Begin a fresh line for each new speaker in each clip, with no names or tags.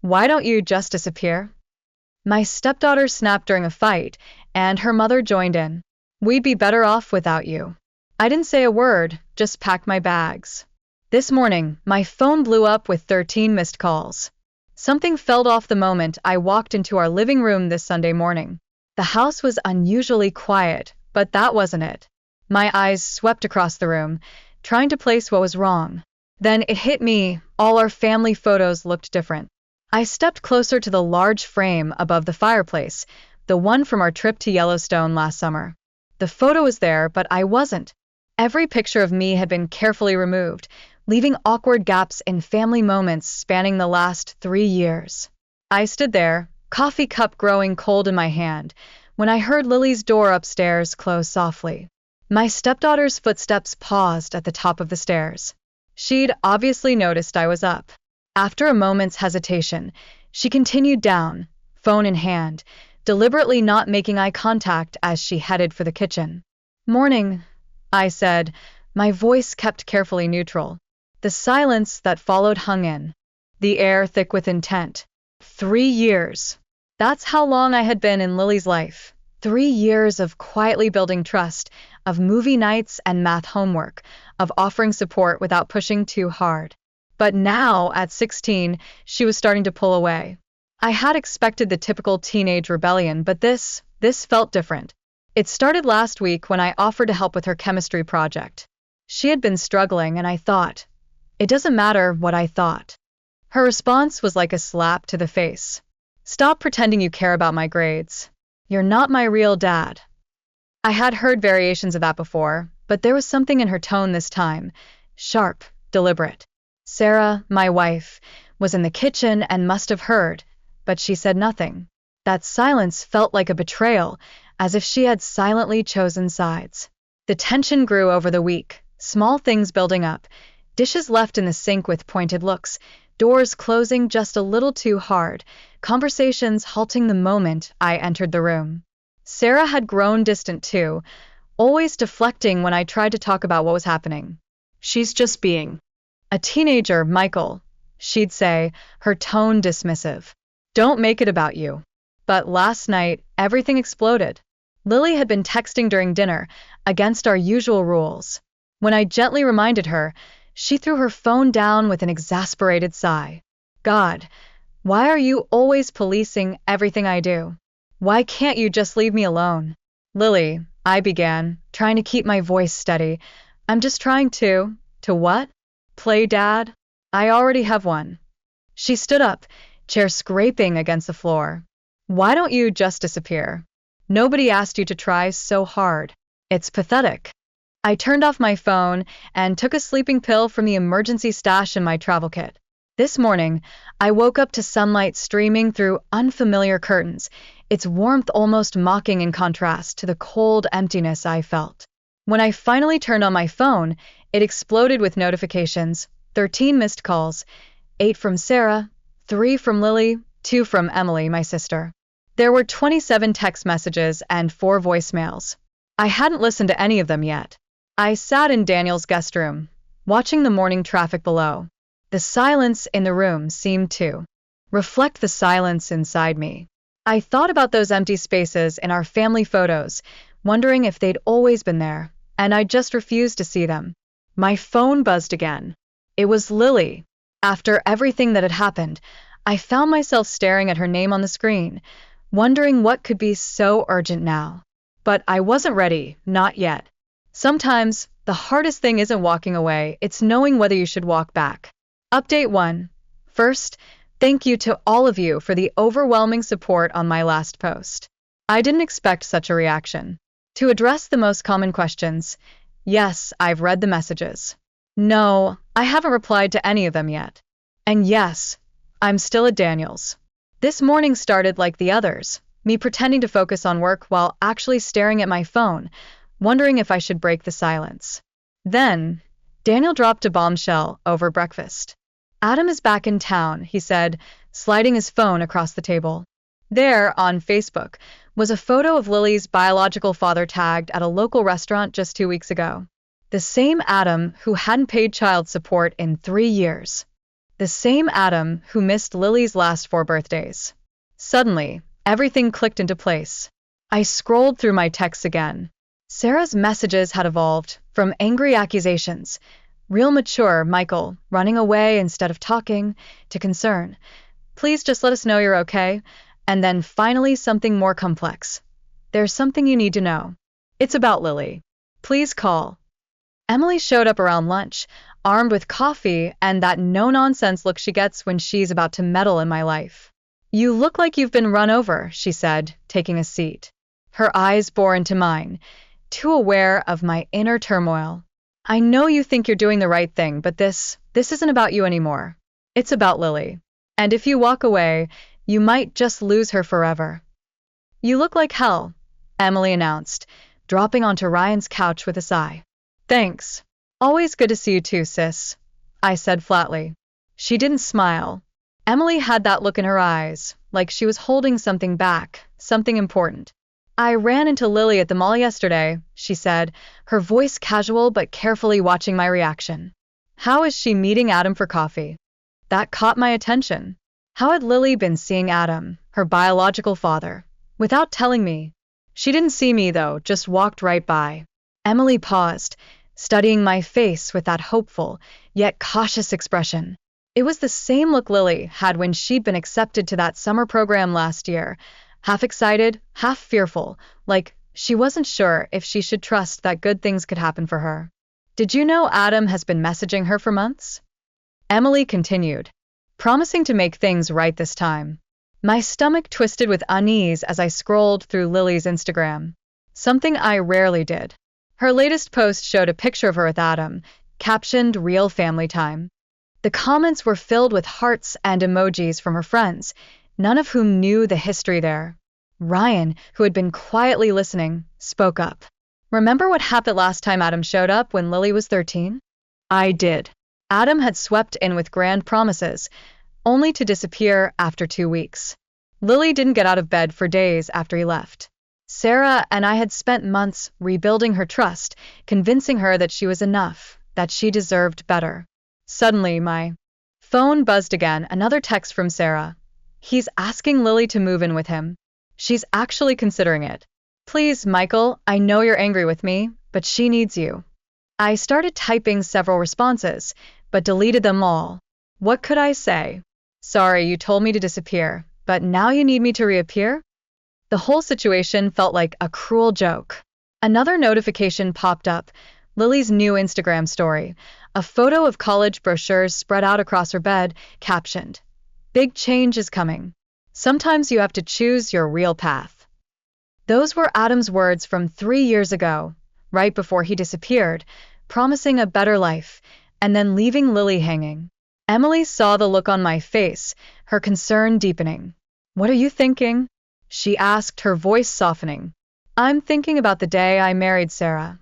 Why don't you just disappear? My stepdaughter snapped during a fight, and her mother joined in. We'd be better off without you. I didn't say a word, just packed my bags. This morning, my phone blew up with 13 missed calls. Something fell off the moment I walked into our living room this Sunday morning. The house was unusually quiet, but that wasn't it. My eyes swept across the room, trying to place what was wrong. Then it hit me, all our family photos looked different. I stepped closer to the large frame above the fireplace, the one from our trip to Yellowstone last summer. The photo was there, but I wasn't. Every picture of me had been carefully removed, leaving awkward gaps in family moments spanning the last 3 years. I stood there, coffee cup growing cold in my hand, when I heard Lily's door upstairs close softly. My stepdaughter's footsteps paused at the top of the stairs. She'd obviously noticed I was up. After a moment's hesitation, she continued down, phone in hand, deliberately not making eye contact as she headed for the kitchen. "Morning," I said, my voice kept carefully neutral. The silence that followed hung in, the air thick with intent. 3 years. That's how long I had been in Lily's life. 3 years of quietly building trust, of movie nights and math homework, of offering support without pushing too hard. But now, at 16, she was starting to pull away. I had expected the typical teenage rebellion, but this felt different. It started last week when I offered to help with her chemistry project. She had been struggling, and I thought, it doesn't matter what I thought. Her response was like a slap to the face. "Stop pretending you care about my grades. You're not my real dad." I had heard variations of that before, but there was something in her tone this time, sharp, deliberate. Sarah, my wife, was in the kitchen and must have heard, but she said nothing. That silence felt like a betrayal, as if she had silently chosen sides. The tension grew over the week, small things building up, dishes left in the sink with pointed looks, doors closing just a little too hard, conversations halting the moment I entered the room. Sarah had grown distant too, always deflecting when I tried to talk about what was happening. "She's just being a teenager, Michael," she'd say, her tone dismissive. "Don't make it about you." But last night, everything exploded. Lily had been texting during dinner, against our usual rules. When I gently reminded her, she threw her phone down with an exasperated sigh. "God, why are you always policing everything I do? Why can't you just leave me alone?" "Lily," I began, trying to keep my voice steady. "I'm just trying to what? Play dad? I already have one." She stood up, chair scraping against the floor. "Why don't you just disappear? Nobody asked you to try so hard. It's pathetic." I turned off my phone and took a sleeping pill from the emergency stash in my travel kit. This morning, I woke up to sunlight streaming through unfamiliar curtains, its warmth almost mocking in contrast to the cold emptiness I felt. When I finally turned on my phone, it exploded with notifications: 13 missed calls, 8 from Sarah, 3 from Lily, 2 from Emily, my sister. There were 27 text messages and 4 voicemails. I hadn't listened to any of them yet. I sat in Daniel's guest room, watching the morning traffic below. The silence in the room seemed to reflect the silence inside me. I thought about those empty spaces in our family photos, wondering if they'd always been there, and I just refused to see them. My phone buzzed again. It was Lily. After everything that had happened, I found myself staring at her name on the screen, wondering what could be so urgent now. But I wasn't ready, not yet. Sometimes, the hardest thing isn't walking away, it's knowing whether you should walk back. Update 1. First, thank you to all of you for the overwhelming support on my last post. I didn't expect such a reaction. To address the most common questions, yes, I've read the messages. No, I haven't replied to any of them yet. And yes, I'm still at Daniel's. This morning started like the others, me pretending to focus on work while actually staring at my phone, wondering if I should break the silence. Then, Daniel dropped a bombshell over breakfast. "Adam is back in town," he said, sliding his phone across the table. There, on Facebook, was a photo of Lily's biological father tagged at a local restaurant just 2 weeks ago. The same Adam who hadn't paid child support in 3 years. The same Adam who missed Lily's last 4 birthdays. Suddenly, everything clicked into place. I scrolled through my texts again. Sarah's messages had evolved from angry accusations, real mature Michael running away instead of talking, to concern. Please just let us know you're okay. And then finally something more complex. There's something you need to know. It's about Lily. Please call. Emily showed up around lunch, armed with coffee and that no-nonsense look she gets when she's about to meddle in my life. You look like you've been run over, she said, taking a seat. Her eyes bore into mine, too aware of my inner turmoil. I know you think you're doing the right thing, but this isn't about you anymore. It's about Lily. And if you walk away, you might just lose her forever. You look like hell, Emily announced, dropping onto Ryan's couch with a sigh. Thanks. Always good to see you too, sis, I said flatly. She didn't smile. Emily had that look in her eyes, like she was holding something back, something important. I ran into Lily at the mall yesterday, she said, her voice casual but carefully watching my reaction. How is she meeting Adam for coffee? That caught my attention. How had Lily been seeing Adam, her biological father, without telling me? She didn't see me though, just walked right by. Emily paused, studying my face with that hopeful, yet cautious expression. It was the same look Lily had when she'd been accepted to that summer program last year, half excited, half fearful, like she wasn't sure if she should trust that good things could happen for her. Did you know Adam has been messaging her for months? Emily continued, promising to make things right this time. My stomach twisted with unease as I scrolled through Lily's Instagram. Something I rarely did. Her latest post showed a picture of her with Adam, captioned "Real Family Time." The comments were filled with hearts and emojis from her friends, none of whom knew the history there. Ryan, who had been quietly listening, spoke up. Remember what happened last time Adam showed up when Lily was 13? I did. Adam had swept in with grand promises, only to disappear after 2 weeks. Lily didn't get out of bed for days after he left. Sarah and I had spent months rebuilding her trust, convincing her that she was enough, that she deserved better. Suddenly, my phone buzzed again, another text from Sarah. He's asking Lily to move in with him. She's actually considering it. Please, Michael, I know you're angry with me, but she needs you. I started typing several responses, but deleted them all. What could I say? Sorry, you told me to disappear, but now you need me to reappear? The whole situation felt like a cruel joke. Another notification popped up, Lily's new Instagram story, a photo of college brochures spread out across her bed, captioned, "Big change is coming. Sometimes you have to choose your real path." Those were Adam's words from 3 years ago, right before he disappeared, promising a better life, and then leaving Lily hanging. Emily saw the look on my face, her concern deepening. What are you thinking? She asked, her voice softening. I'm thinking about the day I married Sarah,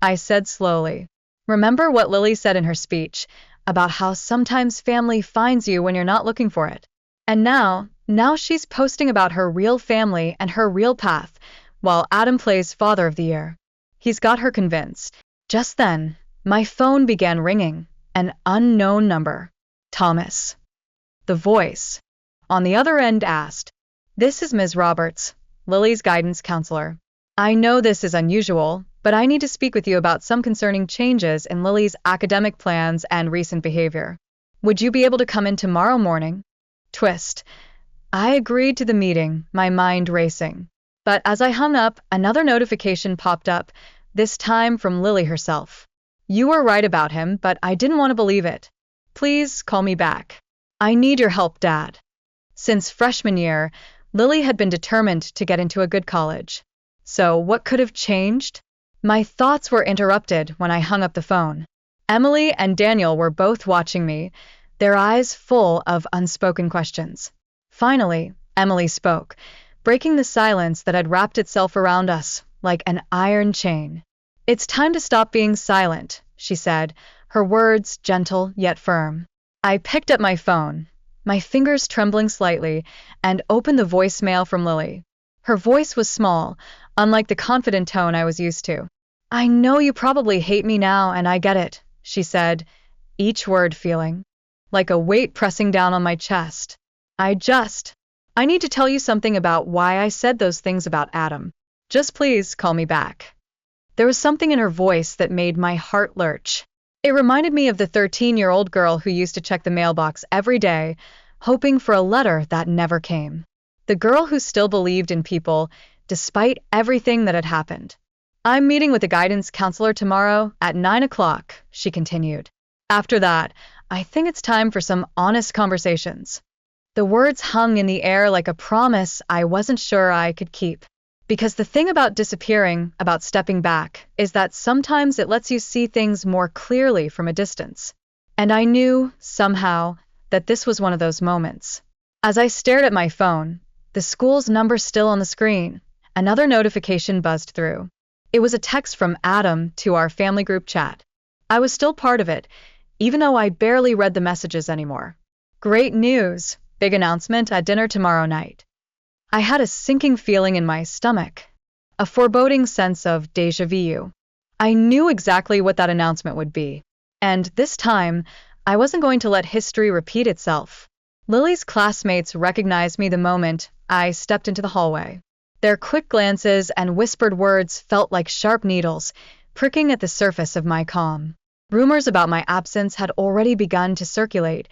I said slowly. Remember what Lily said in her speech, about how sometimes family finds you when you're not looking for it. And now she's posting about her real family and her real path, while Adam plays Father of the Year. He's got her convinced. Just then, my phone began ringing, an unknown number. Thomas. The voice on the other end asked, "This is Ms. Roberts, Lily's guidance counselor. I know this is unusual, but I need to speak with you about some concerning changes in Lily's academic plans and recent behavior. Would you be able to come in tomorrow morning?" Twist. I agreed to the meeting, my mind racing. But as I hung up, another notification popped up, this time from Lily herself. "You were right about him, but I didn't want to believe it. Please call me back. I need your help, Dad." Since freshman year, Lily had been determined to get into a good college. So what could have changed? My thoughts were interrupted when I hung up the phone. Emily and Daniel were both watching me, their eyes full of unspoken questions. Finally, Emily spoke, breaking the silence that had wrapped itself around us like an iron chain. "It's time to stop being silent," she said, her words gentle yet firm. I picked up my phone, my fingers trembling slightly, and opened the voicemail from Lily. Her voice was small, unlike the confident tone I was used to. "I know you probably hate me now, and I get it," she said, each word feeling. like a weight pressing down on my chest. I need to tell you something about why I said those things about Adam. Just please call me back. There was something in her voice that made my heart lurch. It reminded me of the 13-year-old girl who used to check the mailbox every day, hoping for a letter that never came. The girl who still believed in people, despite everything that had happened. I'm meeting with a guidance counselor tomorrow at 9 o'clock, she continued. After that, I think it's time for some honest conversations. The words hung in the air like a promise I wasn't sure I could keep. Because the thing about disappearing, about stepping back, is that sometimes it lets you see things more clearly from a distance. And I knew, somehow, that this was one of those moments. As I stared at my phone, the school's number still on the screen, another notification buzzed through. It was a text from Adam to our family group chat. I was still part of it, even though I barely read the messages anymore. Great news! Big announcement at dinner tomorrow night. I had a sinking feeling in my stomach, a foreboding sense of déjà vu. I knew exactly what that announcement would be. And this time, I wasn't going to let history repeat itself. Lily's classmates recognized me the moment I stepped into the hallway. Their quick glances and whispered words felt like sharp needles, pricking at the surface of my calm. Rumors about my absence had already begun to circulate,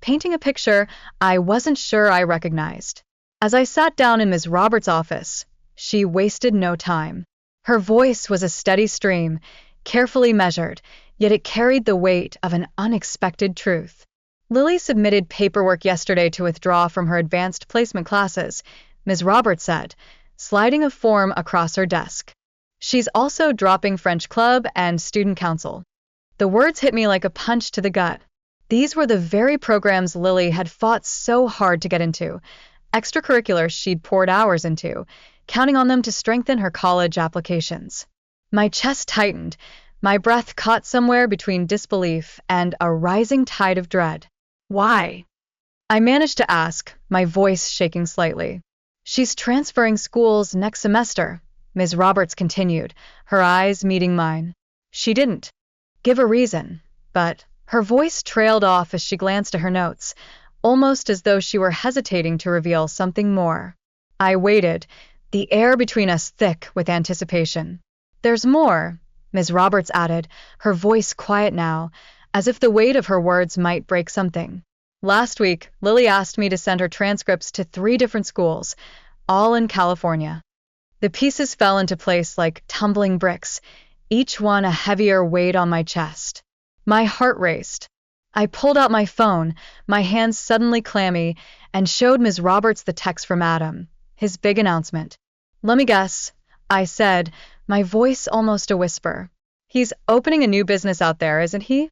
painting a picture I wasn't sure I recognized. As I sat down in Ms. Roberts' office, she wasted no time. Her voice was a steady stream, carefully measured, yet it carried the weight of an unexpected truth. Lily submitted paperwork yesterday to withdraw from her advanced placement classes, Ms. Roberts said, sliding a form across her desk. She's also dropping French club and student council. The words hit me like a punch to the gut. These were the very programs Lily had fought so hard to get into, extracurriculars she'd poured hours into, counting on them to strengthen her college applications. My chest tightened, my breath caught somewhere between disbelief and a rising tide of dread. Why? I managed to ask, my voice shaking slightly. She's transferring schools next semester, Ms. Roberts continued, her eyes meeting mine. She didn't give a reason, but her voice trailed off as she glanced at her notes, almost as though she were hesitating to reveal something more. I waited, the air between us thick with anticipation. There's more, Ms. Roberts added, her voice quiet now, as if the weight of her words might break something. Last week, Lily asked me to send her transcripts to 3 different schools, all in California. The pieces fell into place like tumbling bricks, each one a heavier weight on my chest. My heart raced. I pulled out my phone, my hands suddenly clammy, and showed Ms. Roberts the text from Adam, his big announcement. Let me guess, I said, my voice almost a whisper. He's opening a new business out there, isn't he?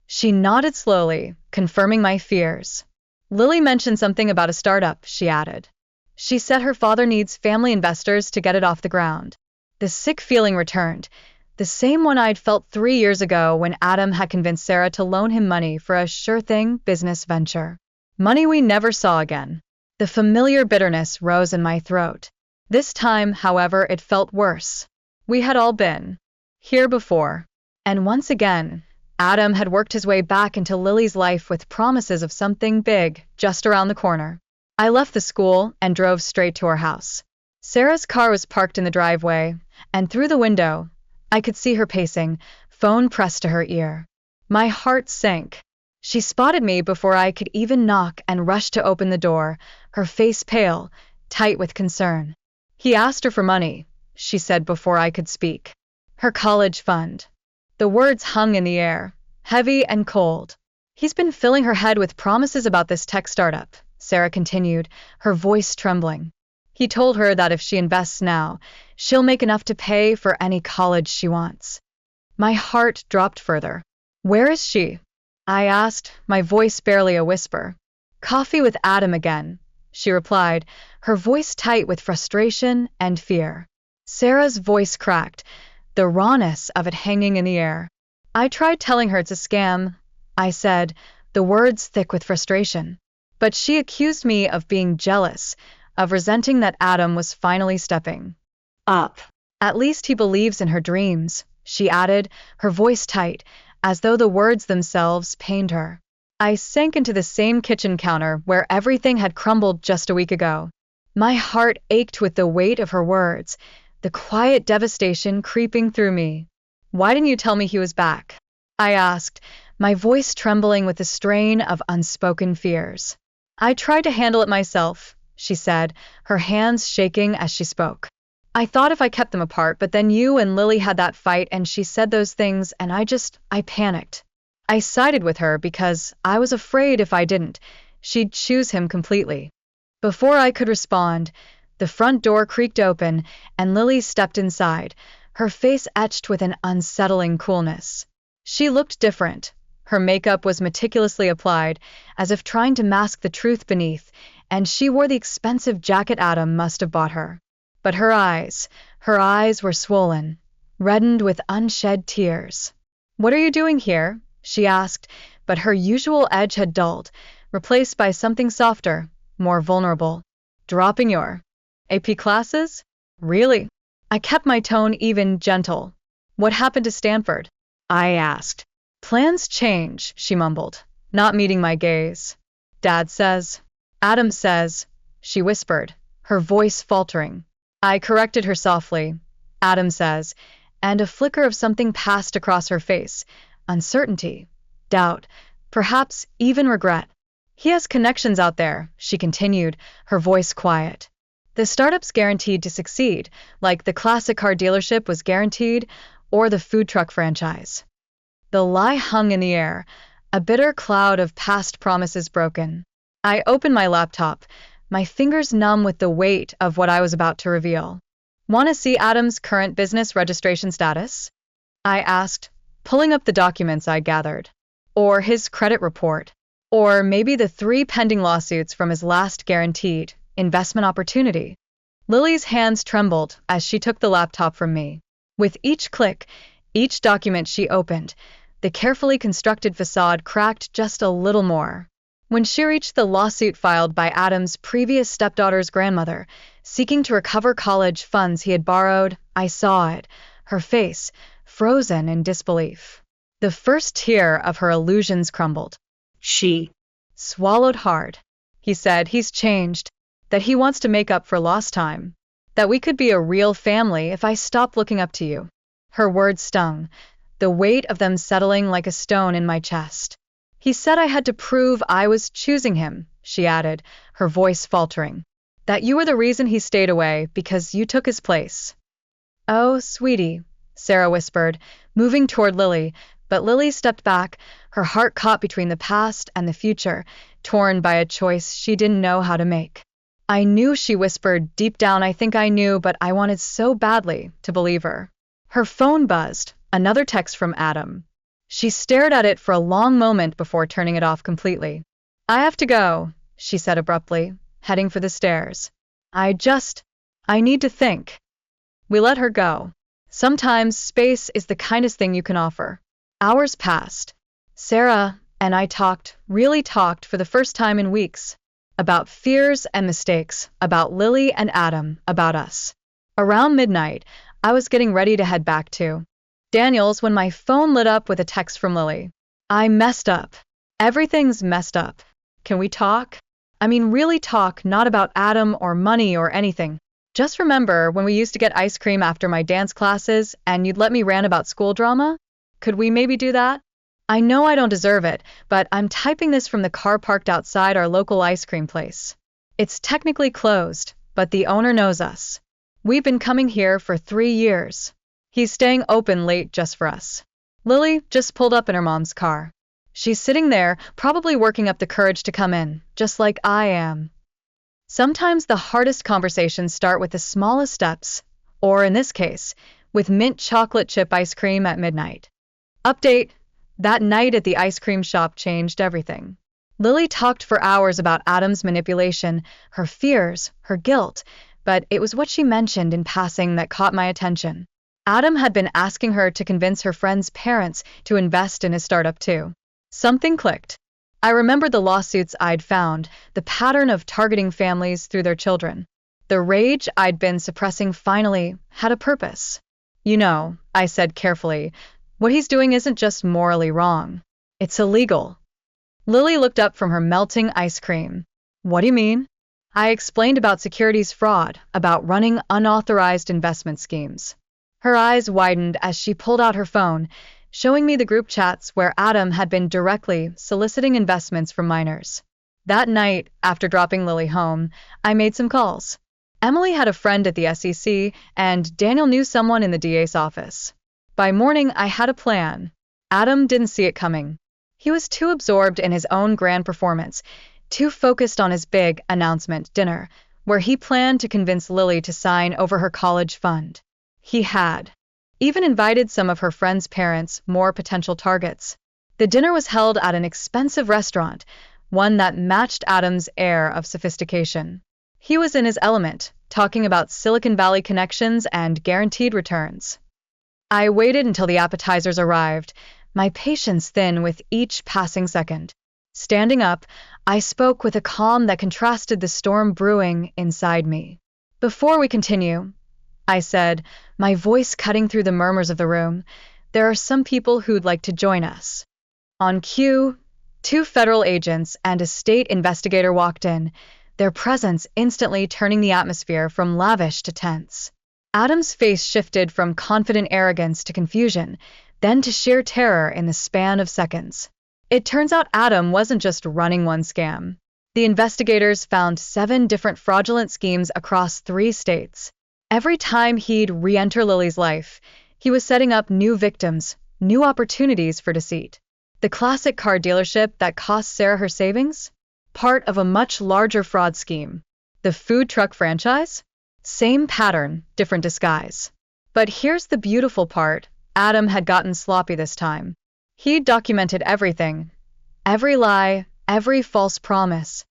She nodded slowly, confirming my fears. Lily mentioned something about a startup, she added. She said her father needs family investors to get it off the ground. The sick feeling returned, the same one I'd felt 3 years ago when Adam had convinced Sarah to loan him money for a sure-thing business venture. Money we never saw again. The familiar bitterness rose in my throat. This time, however, it felt worse. We had all been here before. And once again, Adam had worked his way back into Lily's life with promises of something big just around the corner. I left the school and drove straight to our house. Sarah's car was parked in the driveway, and through the window, I could see her pacing, phone pressed to her ear. My heart sank. She spotted me before I could even knock and rushed to open the door, her face pale, tight with concern. He asked her for money, she said before I could speak. Her college fund. The words hung in the air, heavy and cold. He's been filling her head with promises about this tech startup, Sarah continued, her voice trembling. He told her that if she invests now, she'll make enough to pay for any college she wants. My heart dropped further. Where is she? I asked, my voice barely a whisper. Coffee with Adam again, she replied, her voice tight with frustration and fear. Sarah's voice cracked, the rawness of it hanging in the air. I tried telling her it's a scam, I said, the words thick with frustration. But she accused me of being jealous, of resenting that Adam was finally stepping up. At least he believes in her dreams, she added, her voice tight, as though the words themselves pained her. I sank into the same kitchen counter where everything had crumbled just a week ago. My heart ached with the weight of her words, the quiet devastation creeping through me. "Why didn't you tell me he was back?" I asked, my voice trembling with the strain of unspoken fears. "I tried to handle it myself," she said, her hands shaking as she spoke. "I thought if I kept them apart, but then you and Lily had that fight and she said those things and I panicked. I sided with her because I was afraid if I didn't, she'd choose him completely." Before I could respond, the front door creaked open and Lily stepped inside, her face etched with an unsettling coolness. She looked different. Her makeup was meticulously applied, as if trying to mask the truth beneath, and she wore the expensive jacket Adam must have bought her. But her eyes were swollen, reddened with unshed tears. "What are you doing here?" she asked, but her usual edge had dulled, replaced by something softer, more vulnerable. "Dropping your AP classes?" "Really?" I kept my tone even, gentle. "What happened to Stanford?" I asked. "Plans change," she mumbled, not meeting my gaze. "Dad says." "Adam says," she whispered, her voice faltering. I corrected her softly. "Adam says," and a flicker of something passed across her face. Uncertainty, doubt, perhaps even regret. "He has connections out there," she continued, her voice quiet. "The startup's guaranteed to succeed, like the classic car dealership was guaranteed, or the food truck franchise." The lie hung in the air, a bitter cloud of past promises broken. I opened my laptop, my fingers numb with the weight of what I was about to reveal. "Want to see Adam's current business registration status?" I asked, pulling up the documents I gathered. "Or his credit report? Or maybe the 3 pending lawsuits from his last guaranteed investment opportunity?" Lily's hands trembled as she took the laptop from me. With each click, each document she opened, the carefully constructed facade cracked just a little more. When she reached the lawsuit filed by Adam's previous stepdaughter's grandmother, seeking to recover college funds he had borrowed, I saw it, her face, frozen in disbelief. The first tier of her illusions crumbled. She swallowed hard. "He said he's changed, that he wants to make up for lost time, that we could be a real family if I stop looking up to you." Her words stung, the weight of them settling like a stone in my chest. "He said I had to prove I was choosing him," she added, her voice faltering. "That you were the reason he stayed away, because you took his place." "Oh, sweetie," Sarah whispered, moving toward Lily, but Lily stepped back, her heart caught between the past and the future, torn by a choice she didn't know how to make. "I knew," she whispered, deep down I think I knew, but I wanted so badly to believe her. Her phone buzzed, another text from Adam. She stared at it for a long moment before turning it off completely. "I have to go," she said abruptly, heading for the stairs. I need to think." We let her go. Sometimes space is the kindest thing you can offer. Hours passed. Sarah and I talked, really talked for the first time in weeks. About fears and mistakes, about Lily and Adam, about us. Around midnight, I was getting ready to head back to Daniel's when my phone lit up with a text from Lily. "I messed up. Everything's messed up. Can we talk? I mean, really talk, not about Adam or money or anything. Just remember when we used to get ice cream after my dance classes and you'd let me rant about school drama? Could we maybe do that? I know I don't deserve it, but I'm typing this from the car parked outside our local ice cream place. It's technically closed, but the owner knows us. We've been coming here for 3 years. He's staying open late just for us." Lily just pulled up in her mom's car. She's sitting there, probably working up the courage to come in, just like I am. Sometimes the hardest conversations start with the smallest steps, or in this case, with mint chocolate chip ice cream at midnight. Update: that night at the ice cream shop changed everything. Lily talked for hours about Adam's manipulation, her fears, her guilt, but it was what she mentioned in passing that caught my attention. Adam had been asking her to convince her friend's parents to invest in his startup too. Something clicked. I remembered the lawsuits I'd found, the pattern of targeting families through their children. The rage I'd been suppressing finally had a purpose. "You know," I said carefully, "what he's doing isn't just morally wrong. It's illegal." Lily looked up from her melting ice cream. What do you mean? I explained about securities fraud, about running unauthorized investment schemes. Her eyes widened as she pulled out her phone, showing me the group chats where Adam had been directly soliciting investments from minors. That night, after dropping Lily home, I made some calls. Emily had a friend at the SEC, and Daniel knew someone in the DA's office. By morning, I had a plan. Adam didn't see it coming. He was too absorbed in his own grand performance, too focused on his big announcement dinner, where he planned to convince Lily to sign over her college fund. He had even invited some of her friends' parents, more potential targets. The dinner was held at an expensive restaurant, one that matched Adam's air of sophistication. He was in his element, talking about Silicon Valley connections and guaranteed returns. I waited until the appetizers arrived, my patience thin with each passing second. Standing up, I spoke with a calm that contrasted the storm brewing inside me. Before we continue, I said, my voice cutting through the murmurs of the room, there are some people who'd like to join us. On cue, 2 federal agents and a state investigator walked in, their presence instantly turning the atmosphere from lavish to tense. Adam's face shifted from confident arrogance to confusion, then to sheer terror in the span of seconds. It turns out Adam wasn't just running one scam. The investigators found 7 different fraudulent schemes across 3 states. Every time he'd re-enter Lily's life, he was setting up new victims, new opportunities for deceit. The classic car dealership that cost Sarah her savings? Part of a much larger fraud scheme. The food truck franchise? Same pattern, different disguise. But here's the beautiful part. Adam had gotten sloppy this time. He'd documented everything. Every lie, every false promise,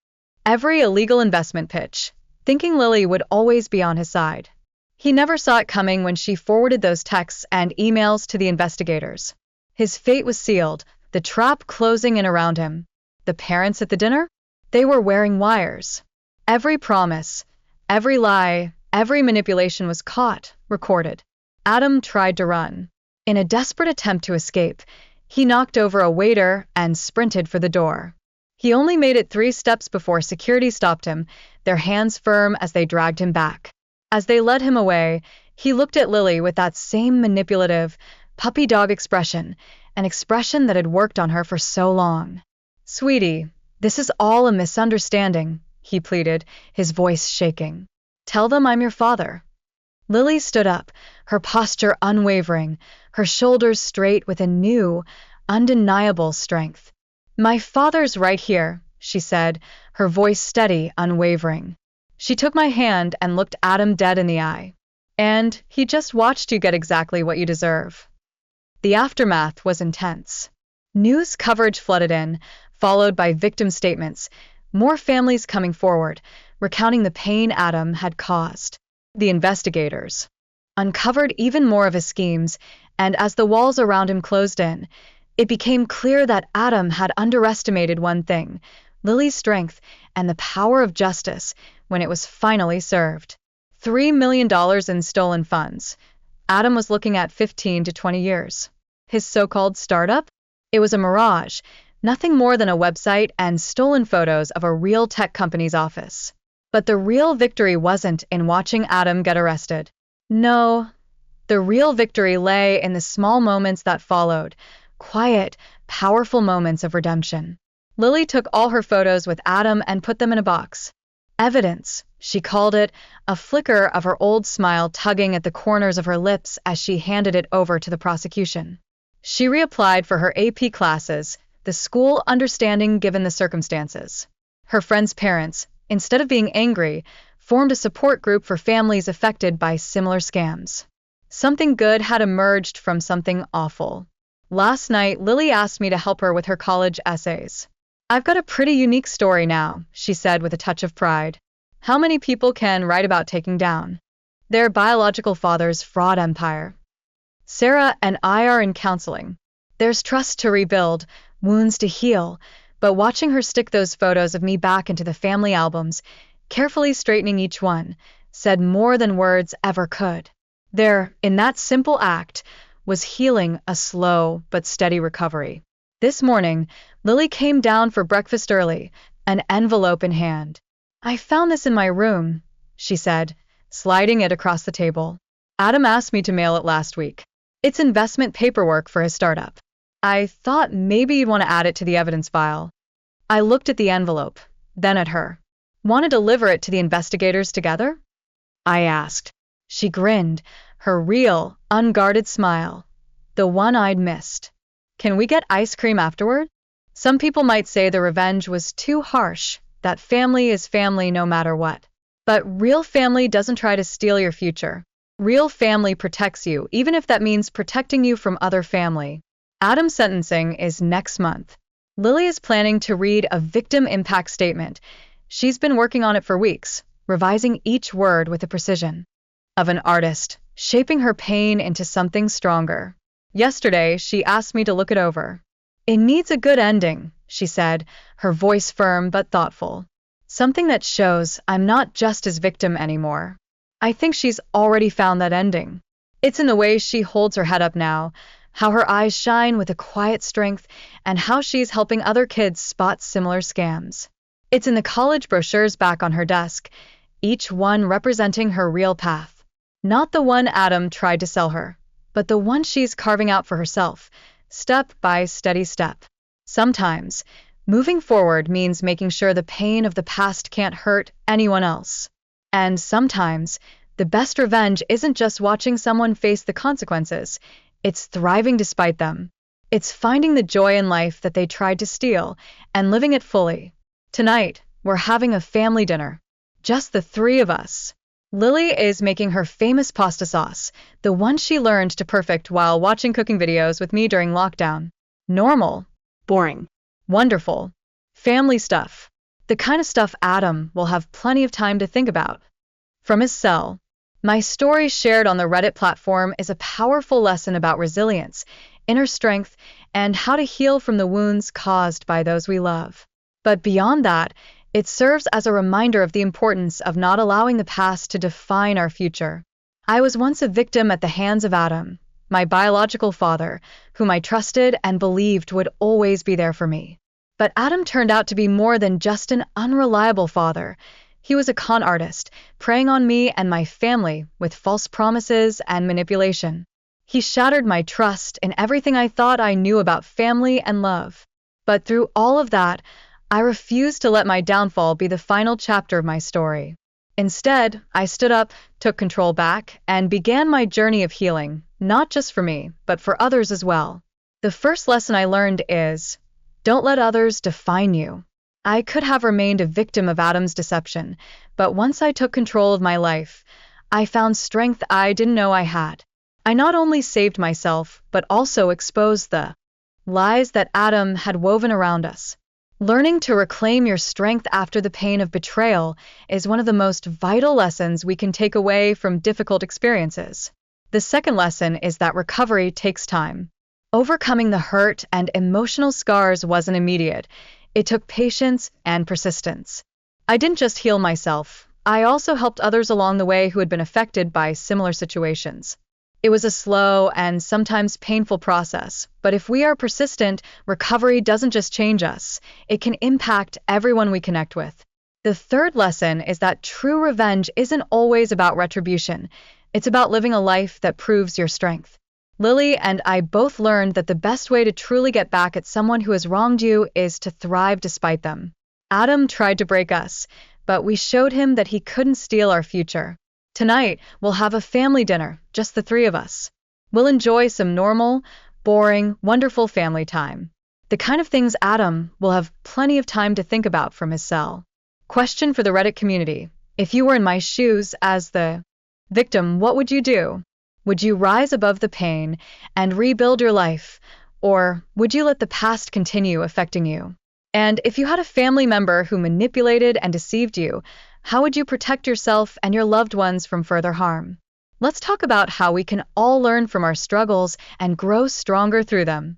every illegal investment pitch, thinking Lily would always be on his side. He never saw it coming when she forwarded those texts and emails to the investigators. His fate was sealed, the trap closing in around him. The parents at the dinner? They were wearing wires. Every promise, every lie, every manipulation was caught, recorded. Adam tried to run. In a desperate attempt to escape, he knocked over a waiter and sprinted for the door. He only made it 3 steps before security stopped him, their hands firm as they dragged him back. As they led him away, he looked at Lily with that same manipulative, puppy dog expression, an expression that had worked on her for so long. "Sweetie, this is all a misunderstanding," he pleaded, his voice shaking. "Tell them I'm your father." Lily stood up, her posture unwavering, her shoulders straight with a new, undeniable strength. "My father's right here," she said, her voice steady, unwavering. She took my hand and looked Adam dead in the eye. "And he just watched you get exactly what you deserve." The aftermath was intense. News coverage flooded in, followed by victim statements, more families coming forward, recounting the pain Adam had caused. The investigators uncovered even more of his schemes, and as the walls around him closed in, it became clear that Adam had underestimated one thing, Lily's strength and the power of justice when it was finally served. $3 million in stolen funds. Adam was looking at 15 to 20 years. His so-called startup? It was a mirage, nothing more than a website and stolen photos of a real tech company's office. But the real victory wasn't in watching Adam get arrested. No, the real victory lay in the small moments that followed, quiet, powerful moments of redemption. Lily took all her photos with Adam and put them in a box. Evidence, she called it, a flicker of her old smile tugging at the corners of her lips as she handed it over to the prosecution. She reapplied for her AP classes, the school understanding given the circumstances. Her friends' parents, instead of being angry, formed a support group for families affected by similar scams. Something good had emerged from something awful. Last night, Lily asked me to help her with her college essays. "I've got a pretty unique story now," she said with a touch of pride. "How many people can write about taking down their biological father's fraud empire? Sarah and I are in counseling. There's trust to rebuild, wounds to heal, but watching her stick those photos of me back into the family albums, carefully straightening each one, said more than words ever could. There, in that simple act, was healing, a slow but steady recovery. This morning, Lily came down for breakfast early, an envelope in hand. "I found this in my room," she said, sliding it across the table. "Adam asked me to mail it last week. It's investment paperwork for his startup. I thought maybe you'd want to add it to the evidence file." I looked at the envelope, then at her. "Want to deliver it to the investigators together?" I asked. She grinned, her real, unguarded smile, the one I'd missed. "Can we get ice cream afterward?" Some people might say the revenge was too harsh, that family is family no matter what. But real family doesn't try to steal your future. Real family protects you, even if that means protecting you from other family. Adam's sentencing is next month. Lily is planning to read a victim impact statement. She's been working on it for weeks, revising each word with the precision of an artist, shaping her pain into something stronger. Yesterday, she asked me to look it over. "It needs a good ending," she said, her voice firm but thoughtful. "Something that shows I'm not just his victim anymore." I think she's already found that ending. It's in the way she holds her head up now, how her eyes shine with a quiet strength, and how she's helping other kids spot similar scams. It's in the college brochures back on her desk, each one representing her real path. Not the one Adam tried to sell her, but the one she's carving out for herself, step by steady step. Sometimes, moving forward means making sure the pain of the past can't hurt anyone else. And sometimes, the best revenge isn't just watching someone face the consequences, it's thriving despite them. It's finding the joy in life that they tried to steal and living it fully. Tonight, we're having a family dinner. Just the three of us. Lily is making her famous pasta sauce, the one she learned to perfect while watching cooking videos with me during lockdown. Normal.
Boring.
Wonderful. Family stuff. The kind of stuff Adam will have plenty of time to think about. From his cell. My story shared on the Reddit platform is a powerful lesson about resilience, inner strength, and how to heal from the wounds caused by those we love. But beyond that, it serves as a reminder of the importance of not allowing the past to define our future. I was once a victim at the hands of Adam, my biological father, whom I trusted and believed would always be there for me. But Adam turned out to be more than just an unreliable father. He was a con artist, preying on me and my family with false promises and manipulation. He shattered my trust in everything I thought I knew about family and love. But through all of that, I refused to let my downfall be the final chapter of my story. Instead, I stood up, took control back, and began my journey of healing, not just for me, but for others as well. The first lesson I learned is, don't let others define you. I could have remained a victim of Adam's deception, but once I took control of my life, I found strength I didn't know I had. I not only saved myself, but also exposed the lies that Adam had woven around us. Learning to reclaim your strength after the pain of betrayal is one of the most vital lessons we can take away from difficult experiences. The second lesson is that recovery takes time. Overcoming the hurt and emotional scars wasn't immediate. It took patience and persistence. I didn't just heal myself, I also helped others along the way who had been affected by similar situations. It was a slow and sometimes painful process, but if we are persistent, recovery doesn't just change us, it can impact everyone we connect with. The third lesson is that true revenge isn't always about retribution, it's about living a life that proves your strength. Lily and I both learned that the best way to truly get back at someone who has wronged you is to thrive despite them. Adam tried to break us, but we showed him that he couldn't steal our future. Tonight, we'll have a family dinner, just the three of us. We'll enjoy some normal, boring, wonderful family time. The kind of things Adam will have plenty of time to think about from his cell. Question for the Reddit community. If you were in my shoes as the victim, what would you do? Would you rise above the pain and rebuild your life, or would you let the past continue affecting you? And if you had a family member who manipulated and deceived you, how would you protect yourself and your loved ones from further harm? Let's talk about how we can all learn from our struggles and grow stronger through them.